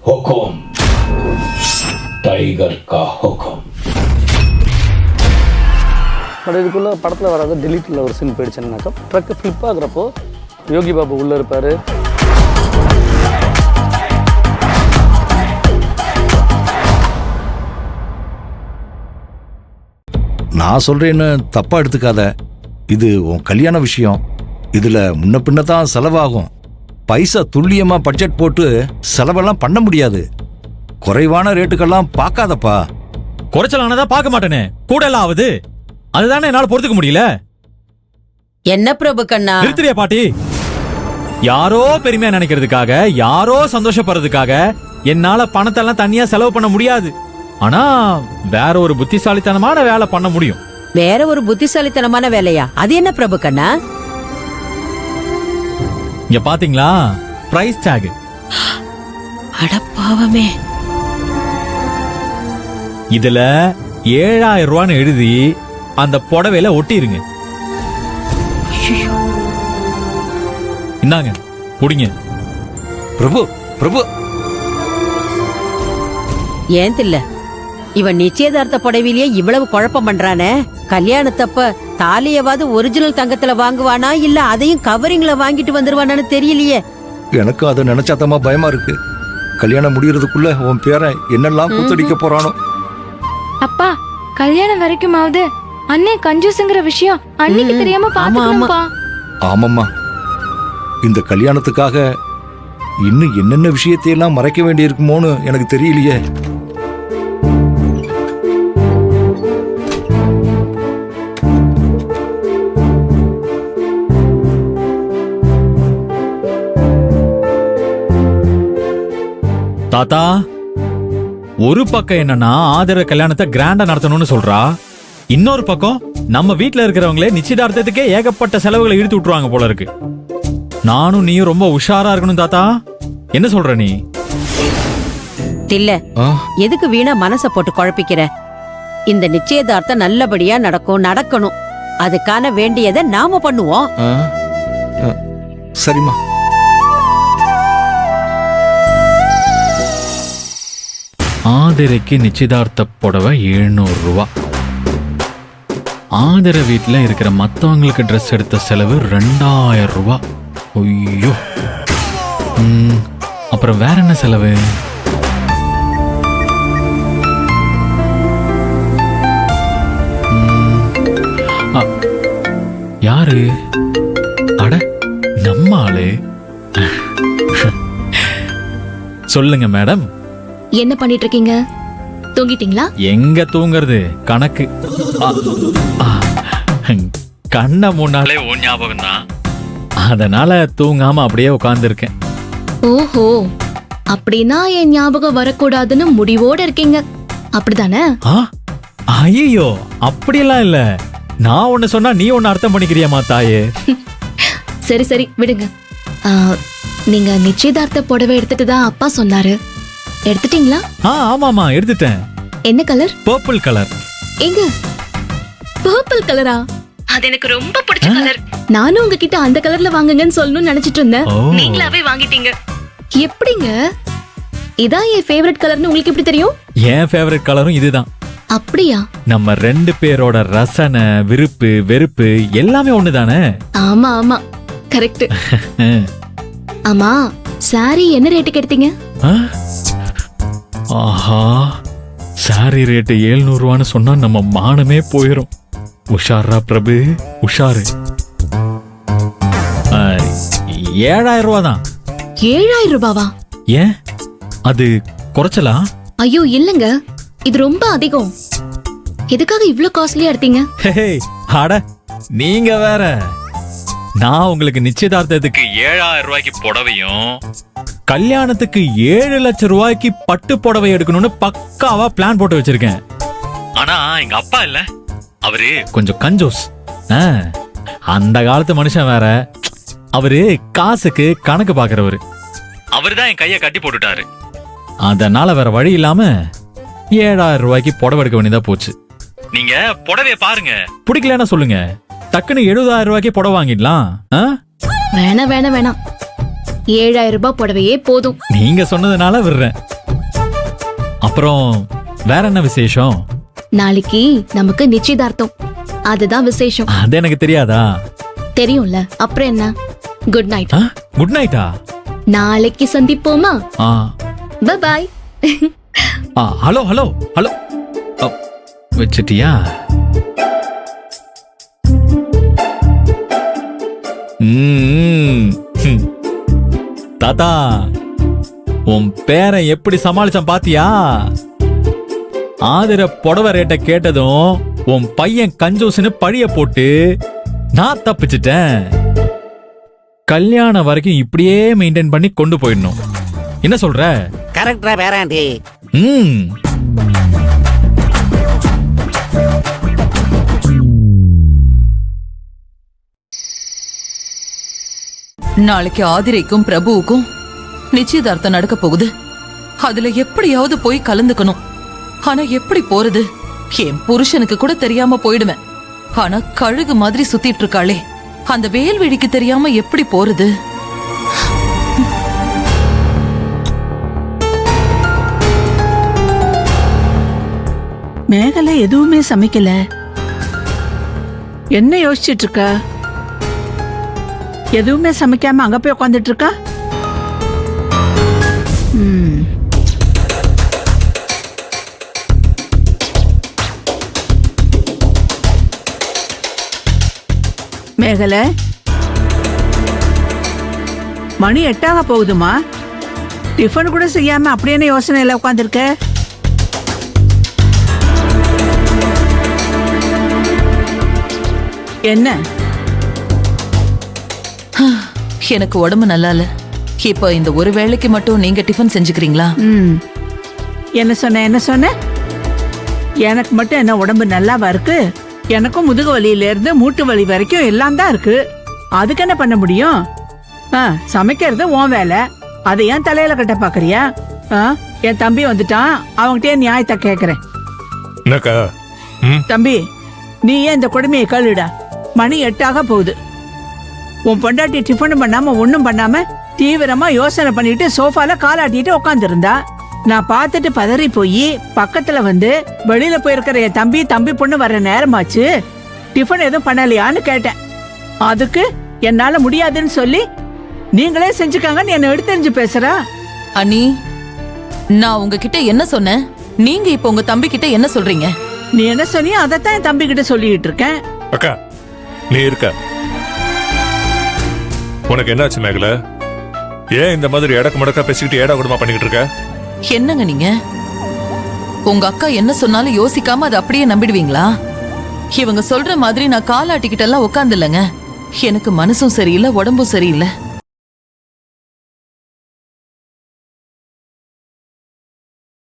हुकुम tiger का हुकुम. But இதுக்குள்ளே படத்தில் வராது டெலிட்டில் ஒரு scene போயிடுச்சுன்னாக்கா truck flip ஆகுறப்போ Yogi Babu உள்ளே இருப்பார். நான் சொல்றேன்னு தப்பா எடுத்துக்காத. இது உன் கல்யாண விஷயம். இதுல முன்ன பின்ன தான் செலவாகும். பைசா துல்லியமா பட்ஜெட் போட்டு செலவெல்லாம் பண்ண முடியாது. குறைவான ரேட்டுக்கெல்லாம் பார்க்காதப்பா. குறைச்சலானதா பார்க்க மாட்டேனே, கூட எல்லாம் ஆகுது. அதுதானே என்னால பொறுத்துக்க முடியல. என்ன பிரபு கண்ணா, நிறுத்துறியா பாட்டி? யாரோ பெருமையா நினைக்கிறதுக்காக, யாரோ சந்தோஷப்படுறதுக்காக என்னால பணத்தை எல்லாம் தனியா செலவு பண்ண முடியாது. ஆனா வேற ஒரு புத்திசாலித்தனமான வேலை பண்ண முடியும். வேற ஒரு புத்திசாலித்தனமான வேலையா? அது என்ன பிரபு கண்ணா? இங்க பாத்தீங்களா, பிரைஸ் டாக். அடப்பாவமே, இதுல 7000 ரூபான்னு எழுதி அந்த புடவையில ஒட்டிருங்க. இந்தாங்க குடிங்க. பிரபு பிரபு, ஏன் தில்ல இவன் நிச்சயதார்த்த புடவையிலேயே இவ்வளவு குழப்பம் பண்றானே. கல்யாணத்தப்ப தாலியவாது ஒரிஜினல் தங்கத்துல வாங்குவானா, இல்ல அதையும் கவரிங்ல வாங்கிட்டு வந்துருவானான்னு தெரியலையே. எனக்கு அதை நினைச்சாத்தமா பயமா இருக்கு. கல்யாணம் முடியறதுக்குள்ள உன் பேரன் என்னெல்லாம் கூத்தடிக்க போறானோ. அப்பா, கல்யாணம் வரைக்குமாவது அண்ணே கஞ்சூசுங்கிற விஷயம் அன்னைக்கு தெரியாம பாத்துக்கணும்பா. ஆமாம்மா, இந்த கல்யாணத்துக்காக இன்னும் என்னென்ன விஷயத்தையெல்லாம் மறைக்க வேண்டியிருக்குமோன்னு எனக்கு தெரியலையே. தாத்தா, ஒரு பக்கம் என்னன்னா ஆதர கல்யாணத்தை கிராண்டா நடத்தணும்னு சொல்றா, இன்னொரு பக்கம் நம்ம வீட்டுல இருக்கிறவங்களே நிச்சயதார்த்தத்துக்கே ஏகப்பட்ட செலவுகளை இழுத்து விட்டுருவாங்க போல இருக்கு. நானும் நீயும் ரொம்ப உஷாரா இருக்கணும் தாத்தா. என்ன சொல்ற நீ? தில்ல, எதுக்கு வீணா மனச போட்டு குழப்பிக்கிற? இந்த நிச்சயதார்த்தம் நல்லபடியா நடக்கணும். அதுக்கான வேண்டியதை நாம பண்ணுவோம். சரிம்மா. ஆதிரைக்கு நிச்சயதார்த்த புடவை 700 ரூபா. ஆதிர வீட்டுல இருக்கிற மத்தவங்களுக்கு ட்ரெஸ் எடுத்த செலவு 2000 ரூபா. ஐயோ, அப்புறம் வேற என்ன செலவு? யாரு? அட, நம்ம ஆளு. சொல்லுங்க மேடம். என்ன பண்ணிட்டு இருக்கீங்க? தூங்கிட்டீங்களா? எங்க தூங்குறது, கணக்கு. கண்ண முன்னாலே உன் ஞாபகம் தான், அதனால தூங்காம அப்படியே உட்கார்ந்து இருக்கேன். ஓஹோ, அப்படின்னா என் ஞாபகம் வரக்கூடாதுன்னு முடிவோட இருக்கீங்க, அப்படிதானே? ஐயோ, அப்படியெல்லாம் இல்ல. நான் ஒண்ணு சொன்னா நீ ஒண்ணு அர்த்தம் பண்ணிக்கிறியாமா தாயே? சரி சரி விடுங்க. நீங்க நிச்சயதார்த்த புடவை எடுத்துட்டு தான் அப்பா சொன்னாரு. எடுத்துட்டீங்களா? ஆமாமா, எடுத்துட்டேன். என்ன கலர்? Purple colour. எங்க பர்பிள் கலரா? அது எனக்கு ரொம்ப பிடிச்ச கலர். நானும் உங்ககிட்ட அந்த கலர்ல வாங்குங்கன்னு சொல்லணும்னு நினைச்சிட்டு இருந்தேன். நீங்களாவே வாங்கிட்டீங்க. எப்படிங்க? இதான் என் ஃபேவரட் கலர்னு உங்களுக்கு எப்படி தெரியும்? என் ஃபேவரட் கலரும் இதுதான். அப்படியா? நம்ம 2 பேரோட ரசனை, விருப்பு, வெறுப்பு எல்லாமே ஒண்ணுதானே? ஆமா ஆமா, கரெக்ட். ஆமா, சாரி என்ன ரேட்டுக்கு எடுத்தீங்க? ஆஹா, சாரி ரேட்டு 700 ரூபான்னு சொன்னா நம்ம மானமே போயிரும். உஷாரா பிரபு, உஷாரு. 7000 ரூபா தான். 7000 ரூபாவா? ஏன், அது குறைச்சலா? ஐயோ இல்லங்க, இது ரொம்ப அதிகம். எதுக்காக இவ்ளோ காஸ்ட்லியா எடுத்தீங்க? அட, நீங்க வேற. நான் உங்களுக்கு நிச்சயதார்த்தத்துக்கு 7000 ரூபாய்க்கு புடவையும், கல்யாணத்துக்கு 7 லட்சம் ரூபாய்க்கு பட்டு புடவை எடுக்கணும்னு பக்காவா பிளான் போட்டு வச்சிருக்கேன். ஆனா எங்க அப்பா இல்ல, அவரு கொஞ்சம் கஞ்சோஸ். அந்த காலத்து மனுஷன் வேற. அவரு காசுக்கு கணக்கு பாக்குறவரு. அவருதான் என் கைய கட்டி போட்டுட்டாரு. அதனால வேற வழி இல்லாம 7000 ரூபாய்க்கு புடவை எடுக்க வேண்டியதா போச்சு. நீங்க புடவைய பாருங்க, பிடிக்கலன்னா சொல்லுங்க. டக்குன்னு 70000 ரூபாய்க்கு புடவை வாங்கிடலாம். வேணாம் வேணாம் வேணாம், 7000 ரூபாய் புடவையே போதும். நீங்க சொன்னதுனால விடுறேன். அப்புறம் வேற என்ன விசேஷம்? நாளைக்கு நமக்கு நிச்சயதார்த்தம், அதுதான் விசேஷம். அது எனக்கு தெரியாதா? தெரியும்ல, அப்புறம் என்ன? Good night. குட் நைட்டா? நாளைக்கு சந்திப்போமா? Bye bye. Hello hello hello, வச்சிட்டியா? தாத்தா, உன் பேரை எப்படி சமாளிச்சான் பாத்தியா? ஆதிர புடவை ரேட்டை கேட்டதும் உன் பையன் கஞ்சூஸ்னு பழிய போட்டு நான் தப்பிச்சிட்டேன். கல்யாணம் வரைக்கும் இப்படியே மெயின்டைன் பண்ணி கொண்டு போயிடணும். என்ன சொல்ற? கரெக்டா பேராண்டி. நாளைக்கு ஆதிரைக்கும் பிரபுவுக்கும் நிச்சயதார்த்தம் நடக்க போகுது. அதுல எப்படியாவது போய் கலந்துக்கணும். ஆனா எப்படி போறது? என் புருஷனுக்கு கூட தெரியாம போயிடுவேன். ஆனா கழுகு மாதிரி சுத்திட்டு இருக்காளே, அந்த வேல்வெளிக்கு தெரியாம எப்படி போறது? மேகலை எதுவுமே சமைக்கல. என்ன யோசிச்சுட்டு இருக்கா? எதுவுமே சமைக்காம அங்க போய் உட்காந்துட்டு இருக்கா? மேகலை, மணி 8 போகுதுமா. டிஃபன் கூட செய்யாம அப்படியே யோசனையில உட்காந்துருக்க. என்ன? எனக்கு உடம்பு நல்லா இல்ல. இப்போ இந்த ஒரு வேளைக்கு மட்டும் நீங்க டிஃபன் செஞ்சுக்கிறீங்களா? என்ன சொன்ன? எனக்கு மட்டும் என்ன உடம்பு நல்லாவா இருக்கு? எனக்கும் முதுகு வலியில இருந்து மூட்டு வலி வரைக்கும் எல்லாம் தான் இருக்கு. அதுக்கு என்ன பண்ண முடியும்? சமைக்கிறது உன் வேலை. அதை ஏன் தலையில கட்ட பாக்குறியா? என் தம்பி வந்துட்டான், அவன்கிட்டயே நியாயத்தை கேக்குறேன். தம்பி, நீ ஏன் இந்த கொடுமையை கேளுடா. மணி 8 போகுது. உன் பொண்டாட்டி டிஃபன் பண்ணாம ஒண்ணும் பண்ணாம தீவிரமா யோசனை பண்ணிட்டு சோஃபால காலாட்டிட்டு உட்காந்து இருந்தா. நான் பார்த்துட்டு பதறி போய் பக்கத்துல வந்து வெளியில போயிருக்கிற என் தம்பி பொண்ணு வர்ற நேரமாச்சு, டிஃபன் எதுவும் பண்ணலையான்னு கேட்டேன். அதுக்கு என்னால முடியாதுன்னு சொல்லி நீங்களே செஞ்சுக்காங்கன்னு என்ன எடுத்தெறிஞ்சு பேசுறா. அண்ணி, நான் உங்ககிட்ட என்ன சொன்னேன்? நீங்க இப்ப உங்க தம்பி கிட்ட என்ன சொல்றீங்க? நீ என்ன சொன்னியோ அதைத்தான் என் தம்பி கிட்ட சொல்லிட்டு இருக்கேன். அக்கா, நீ இருக்க. உனக்கு என்னாச்சு மேகலை? ஏன் இந்த மாதிரி எடக்கு முடக்கா பேசிக்கிட்டு ஏடா கூடமா பண்ணிக்கிட்டு இருக்க? என்னங்க நீங்க? உங்க அக்கா என்ன சொன்னாலும் யோசிக்காம அதை அப்படியே நம்பிடுவீங்களா? இவங்க சொல்ற மாதிரி நான் காலாட்டிக்கிட்ட எல்லாம் உட்கார்ந்து இல்லைங்க. எனக்கு மனசும் சரியில்லை, உடம்பும் சரியில்லை.